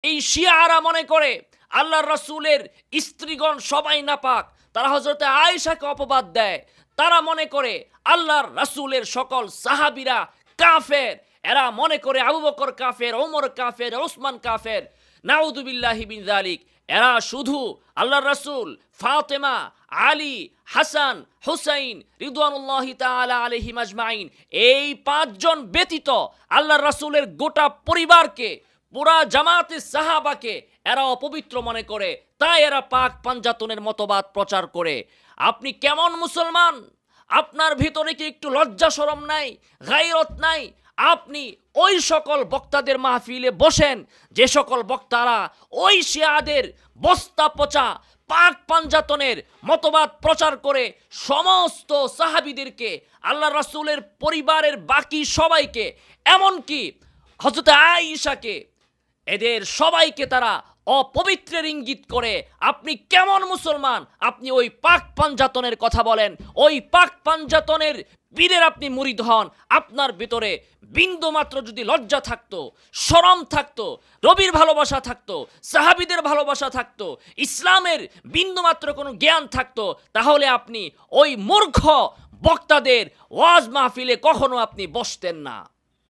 এই শিয়ারা মনে করে আল্লাহর রাসূলের স্ত্রীগণ সবাই নাপাক। তারা হযরতে আয়েশাকে অপবাদ দেয়। তারা মনে করে আল্লাহর রাসূলের সকল সাহাবীরা কাফের। এরা মনে করে আবু বকর কাফের, ওমর কাফের, ওসমান কাফের। নাউযুবিল্লাহি মিন যালিক। এরা শুধু আল্লাহর রাসূল, ফাতেমা, আলী, হাসান, হুসাইন রিদওয়ানুল্লাহি তাআলা আলাইহিম আজমাইন এই পাঁচজন ব্যতীত আল্লাহর রাসূলের গোটা পরিবারকে, পুরা জামাতে সাহাবাকে এরা অপবিত্র মনে করে। তাই এরা পাক পাঞ্জাতনের মতবাদ প্রচার করে। আপনি কেমন মুসলমান? আপনার ভিতরে কি একটু লজ্জা শরম নাই, গায়রত নাই? আপনি ওই সকল বক্তাদের মাহফিলে বসেন যে সকল বক্তারা ওই শিয়াদের বস্তা পচা পাক পাঞ্জাতনের মতবাদ প্রচার করে সমস্ত সাহাবীদেরকে, আল্লাহ রাসূলের পরিবারের বাকি সবাইকে, এমনকি হযরত আয়েশাকে, এদের সবাইকে তারা অপবিত্রের ইঙ্গিত করে। আপনি কেমন মুসলমান? আপনি ওই পাক পাঞ্জাতনের কথা বলেন, ওই পাক পাঞ্জাতনের পীরের আপনি মুরিদ হন। আপনার ভিতরে বিন্দু মাত্র যদি লজ্জা থাকতো, শরম থাকতো, রবির ভালোবাসা থাকতো, সাহাবীদের ভালোবাসা থাকতো, ইসলামের বিন্দু মাত্র কোনো জ্ঞান থাকতো, তাহলে আপনি ওই মূর্খ বক্তাদের ওয়াজ মাহফিলে কখনো আপনি বসতেন না।